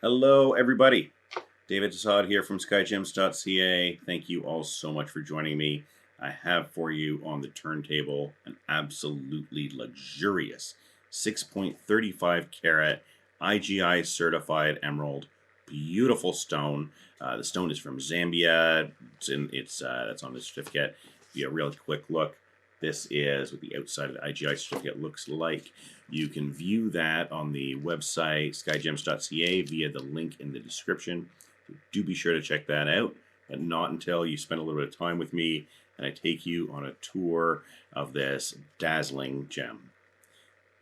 Hello, everybody. David Assad here from Skyjems.ca. Thank you all so much for joining me. I have for you on the turntable an absolutely luxurious 6.35 carat IGI certified emerald. Beautiful stone. The stone is from Zambia. That's on the certificate. Be a real quick look. This is what the outside of the IGI certificate looks like. You can view that on the website skyjems.ca via the link in the description. So do be sure to check that out, but not until you spend a little bit of time with me and I take you on a tour of this dazzling gem.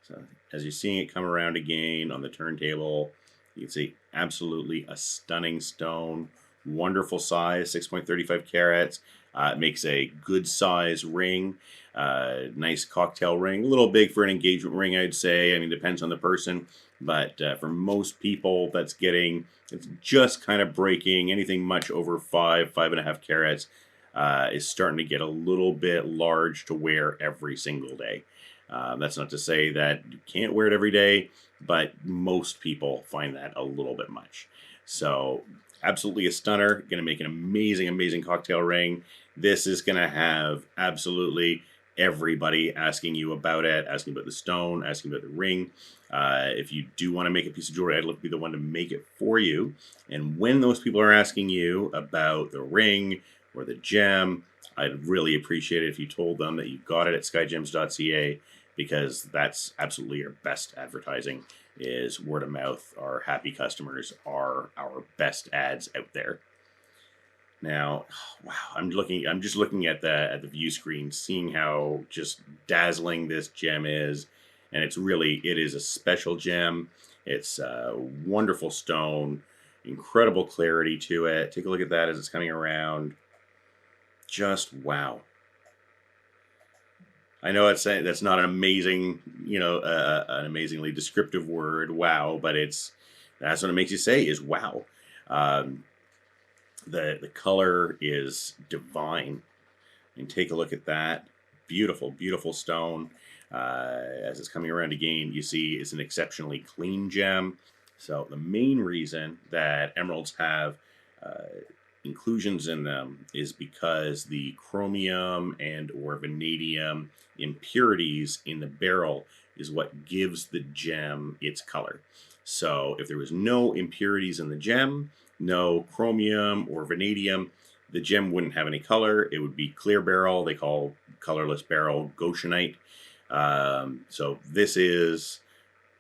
So as you're seeing it come around again on the turntable, you can see absolutely a stunning stone, wonderful size, 6.35 carats. It makes a good size ring, nice cocktail ring, a little big for an engagement ring, I'd say. I mean, depends on the person, but for most people, it's just kind of breaking. Anything much over 5.5 carats is starting to get a little bit large to wear every single day. That's not to say that you can't wear it every day, but most people find that a little bit much. So absolutely a stunner. Going to make an amazing, amazing cocktail ring. This is going to have absolutely everybody asking you about it, asking about the stone, asking about the ring. If you do want to make a piece of jewelry, I'd love to be the one to make it for you. And when those people are asking you about the ring or the gem, I'd really appreciate it if you told them that you got it at skyjems.ca, because that's absolutely your best advertising. Is word of mouth. Our happy customers are our best ads out there. Now, wow, I'm just looking at the view screen, seeing how just dazzling this gem is, and it is a special gem. It's a wonderful stone, incredible clarity to it. Take a look at that as it's coming around. Just wow. I know that's not an amazing, an amazingly descriptive word, wow, but that's what it makes you say is wow. The color is divine. And take a look at that. Beautiful, beautiful stone. As it's coming around again, you see it's an exceptionally clean gem. So the main reason that emeralds have inclusions in them is because the chromium and or vanadium impurities in the beryl is what gives the gem its color. So if there was no impurities in the gem, no chromium or vanadium, the gem wouldn't have any color. It would be clear beryl. They call colorless beryl goshenite. So this is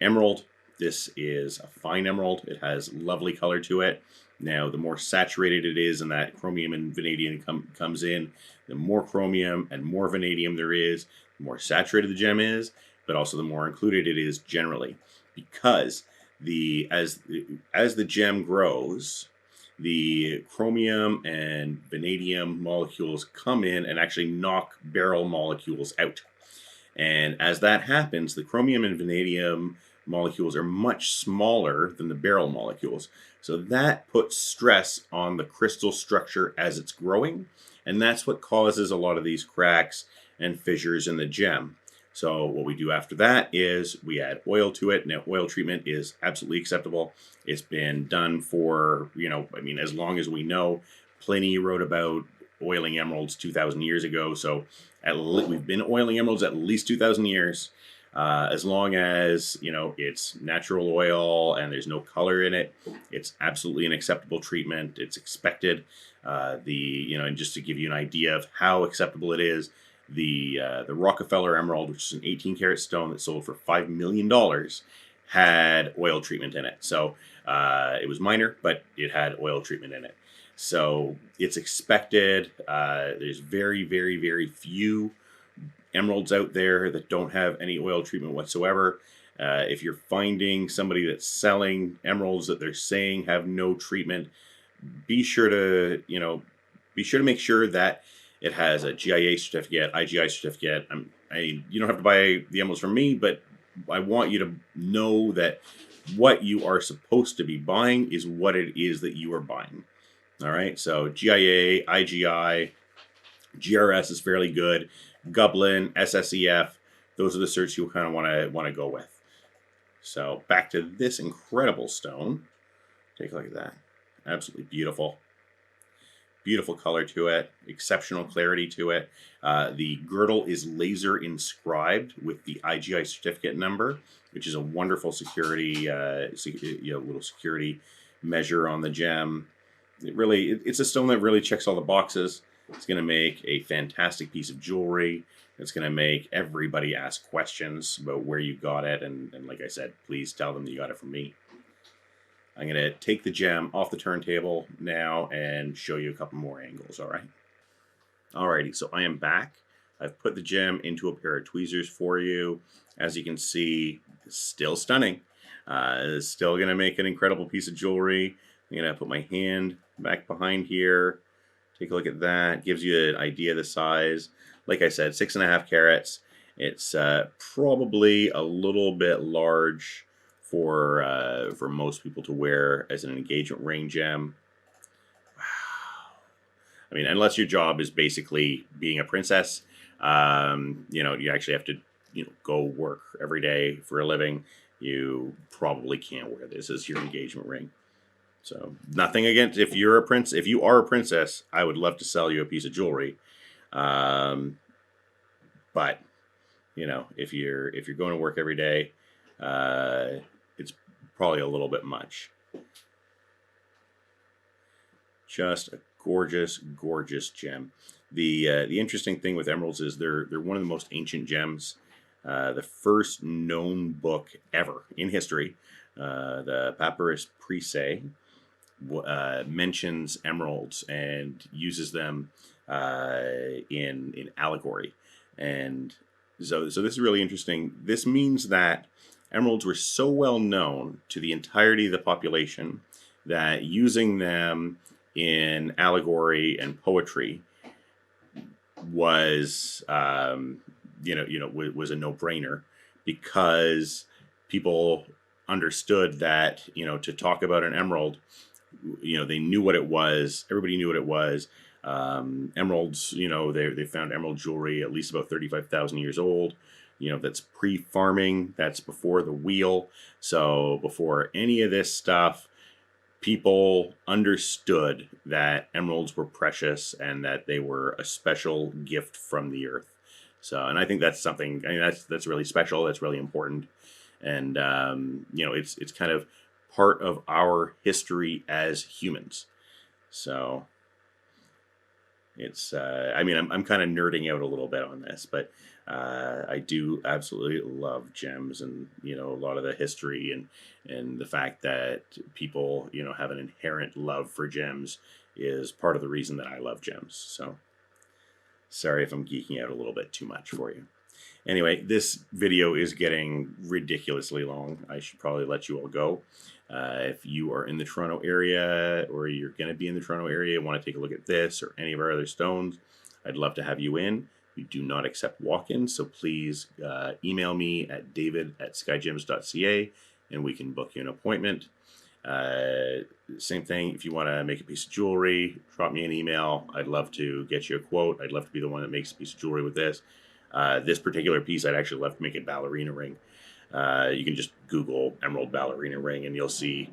emerald. This is a fine emerald. It has lovely color to it. Now, the more saturated it is and that chromium and vanadium comes in, the more chromium and more vanadium there is, the more saturated the gem is, but also the more included it is generally. Because as the gem grows, the chromium and vanadium molecules come in and actually knock beryl molecules out. And as that happens, the chromium and vanadium molecules are much smaller than the beryl molecules. So that puts stress on the crystal structure as it's growing, and that's what causes a lot of these cracks and fissures in the gem. So what we do after that is we add oil to it. Now, oil treatment is absolutely acceptable. It's been done for, as long as we know. Pliny wrote about oiling emeralds 2,000 years ago. So we've been oiling emeralds at least 2,000 years. As long as, it's natural oil and there's no color in it, it's absolutely an acceptable treatment. It's expected. And just to give you an idea of how acceptable it is, the Rockefeller emerald, which is an 18 karat stone that sold for $5 million, had oil treatment in it. So it was minor, but it had oil treatment in it. So it's expected. There's very, very, very few emeralds out there that don't have any oil treatment whatsoever. If you're finding somebody that's selling emeralds that they're saying have no treatment, be sure to make sure that it has a GIA certificate, IGI certificate. You don't have to buy the emeralds from me, but I want you to know that what you are supposed to be buying is what it is that you are buying. All right, so GIA, IGI, GRS is fairly good. Gublin, SSEF, those are the certs you'll kind of want to go with. So back to this incredible stone. Take a look at that. Absolutely beautiful. Beautiful color to it, exceptional clarity to it. The girdle is laser inscribed with the IGI certificate number, which is a wonderful security, little security measure on the gem. It's a stone that really checks all the boxes. It's going to make a fantastic piece of jewelry. It's going to make everybody ask questions about where you got it. And like I said, please tell them that you got it from me. I'm going to take the gem off the turntable now and show you a couple more angles, all right? Alrighty, so I am back. I've put the gem into a pair of tweezers for you. As you can see, it's still stunning. It's still going to make an incredible piece of jewelry. I'm going to put my hand back behind here. Take a look at that. Gives you an idea of the size. Like I said, 6.5 carats. It's probably a little bit large for most people to wear as an engagement ring gem. Wow. I mean, unless your job is basically being a princess, you actually have to, go work every day for a living. You probably can't wear this as your engagement ring. So nothing against if you are a princess, I would love to sell you a piece of jewelry. But if you're going to work every day, it's probably a little bit much. Just a gorgeous, gorgeous gem. The interesting thing with emeralds is they're one of the most ancient gems. The first known book ever in history, the Papyrus Prisae, mentions emeralds and uses them in allegory. And so this is really interesting. This means that emeralds were so well known to the entirety of the population that using them in allegory and poetry was was a no-brainer, because people understood that to talk about an emerald, they knew what it was. Everybody knew what it was. Emeralds, they found emerald jewelry at least about 35,000 years old. That's pre-farming. That's before the wheel. So before any of this stuff, people understood that emeralds were precious and that they were a special gift from the earth. So, and I think that's something, that's really special. That's really important. And, it's kind of part of our history as humans. So it's, I'm kind of nerding out a little bit on this, but I do absolutely love gems, and, a lot of the history and the fact that people, have an inherent love for gems is part of the reason that I love gems. So sorry if I'm geeking out a little bit too much for you. Anyway, this video is getting ridiculously long. I should probably let you all go. If you are in the Toronto area, or you're going to be in the Toronto area and want to take a look at this or any of our other stones, I'd love to have you in. We do not accept walk-ins, so please email me at david@skyjems.ca and we can book you an appointment. Same thing, if you want to make a piece of jewelry, drop me an email. I'd love to get you a quote. I'd love to be the one that makes a piece of jewelry with this. This particular piece, I'd actually love to make a ballerina ring. You can just Google emerald ballerina ring and you'll see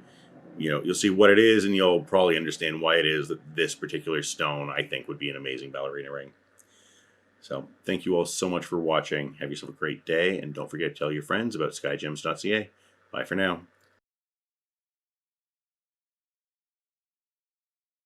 what it is, and you'll probably understand why it is that this particular stone, I think, would be an amazing ballerina ring. So thank you all so much for watching. Have yourself a great day, and don't forget to tell your friends about skyjems.ca. Bye for now.